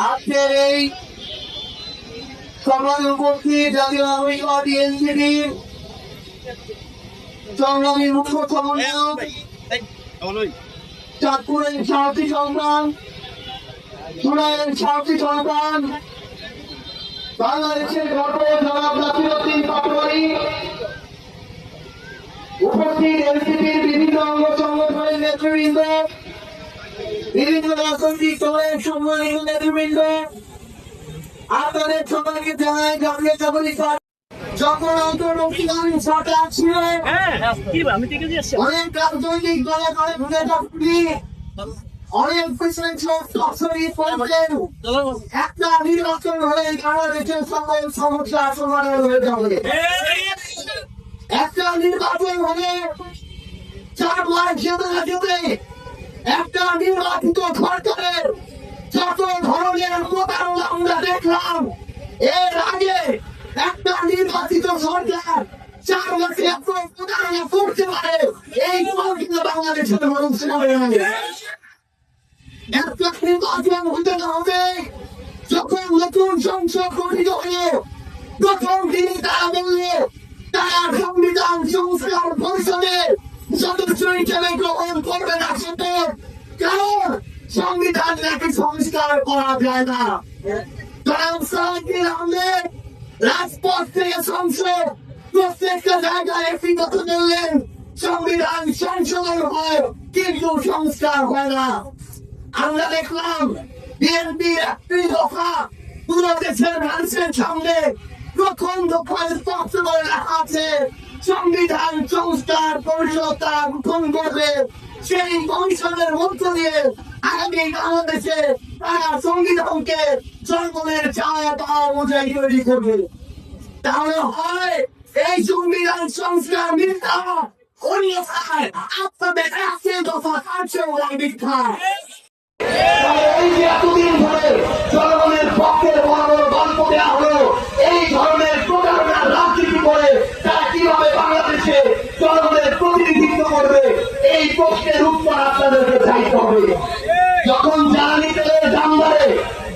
আজকের এই সভায় উপস্থিত জাতীয় নাগরিক পার্টি এনসিপির সংগ্রামী মুখ্য সমন্বয়ক চাঁদপুরের সাহসী সন্তান, সুনাইয়ের সাহসী সন্তান, বাংলাদেশের গর্ব জনাব নাসিরউদ্দিন পাটোয়ারি, উপস্থিত এনসিপির বিভিন্ন অঙ্গ সংগঠনের নেতৃবৃন্দ, বিভিন্ন রাজনৈতিক দলের সম্মানিত নেতৃবৃন্দ, আপনাদের সবাইকে জানাই জাতীয় নাগরিক পার্টি যখন অন্তর্বর্তীকালীন সরকার ছিল অনেক রাজনৈতিক দলে দলে ঘুরে যাচ্ছি, অনেক একটা নির্বাচন হলে বাংলাদেশের সকল সমস্যা সমাধান হয়ে যাবে। একটা নির্বাচন হলে 4 লাখ যেতে একটা নির্বাচিত সরকারের যত ধরনের প্রতারণা আমরা দেখলাম, এর আগে একটা নির্বাচিত সরকার 4 লাখে এত প্রতারণা করতে পারে এই কিন্তু বাংলাদেশের মানুষ একটা নির্বাচন হতে হবে যখন নতুন সংসদ গঠিত হয়ে প্রথম দিন তারা বললে তারা সংবিধান সংস্কার পরিষদের সদস্য হিসেবে গ্রহণ করবে না শপথ, কারণ সংবিধান নাকি সংস্কার করা যায় না। রাজপথ থেকে সংসদ প্রত্যেকটা জায়গায় একই কথা বললেন, সংবিধান সংশোধন হয় কিন্তু সংস্কার হয় না। আমরা দেখলাম বিএনপির একটি দফা পুরো দেশের মানুষের সামনে প্রথম দফায় স্পষ্ট করে রাখা আছে, সংবিধান সংস্কার পরিষদ তারা গঠন করবে, সেই কমিশনের মধ্য দিয়ে আগামী বাংলাদেশে তারা সংবিধানকে জনগণের চাওয়া পাওয়া অনুযায়ী তৈরি করবে। তাহলে হয় এই সংবিধান সংস্কার মিথ্যা, অন্যথায় আপনাদের একটি দফা কার্যও মিথ্যা। এই যে এতদিন ধরে জনগণের পক্ষে বড় বড় গল্প দেওয়া হলো, এই ধরনের প্রতারণার রাজনীতি করে তারা কিভাবে বাংলাদেশে জনগণের প্রতিনিধিত্ব করবে, এই প্রশ্নের উত্তর আপনাদেরকে চাইতে হবে। যখন জ্বালানি তেলের দাম বাড়ে,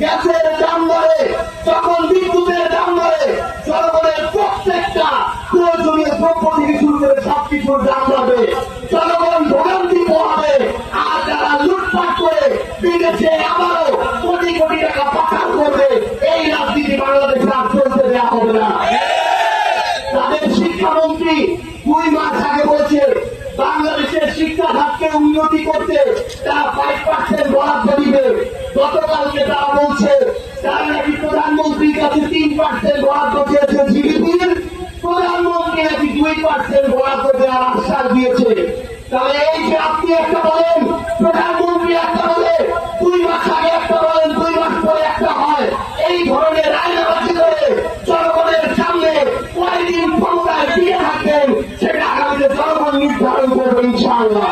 গ্যাসের দাম বাড়ে, যখন বিদ্যুতের দাম বাড়ে, জনগণের প্রত্যেকটা প্রয়োজনীয় দ্রব্য থেকে শুরু করে সবকিছুর দাম বাড়বে, জনগণ ভোগান্তি পোহাবে। আর যারা লুটপাট করে বিদেশে আবারও কোটি কোটি টাকা পাচার করবে, এই রাজনীতি বাংলাদেশে আর চলতে দেওয়া হবে না। তাদের শিক্ষামন্ত্রী 2 মাস আগে বলছে বাংলাদেশের শিক্ষা খাতকে উন্নতি করতে তারা 5% বরাদ্দ দিবে। গতকালকে তারা বলছে তারা নাকি প্রধানমন্ত্রীর কাছে 3% বরাদ্দ চেয়েছে জিডিপির, প্রধানমন্ত্রী নাকি 2% বরাদ্দ দেওয়ার আশ্বাস দিয়েছে। তাহলে এই যে আপনি একটা বলেন, প্রধানমন্ত্রী একটা বলে, 2 মাস আগে একটা বলেন, 2 মাস পরে একটা হয়, এই ধরনের রাজনীতি করে জনগণের সামনে কয়দিন ক্ষমতায় দিয়ে থাকবেন সেটা আগামীতে জনগণ নির্ধারণ করবে ইনশাআল্লাহ।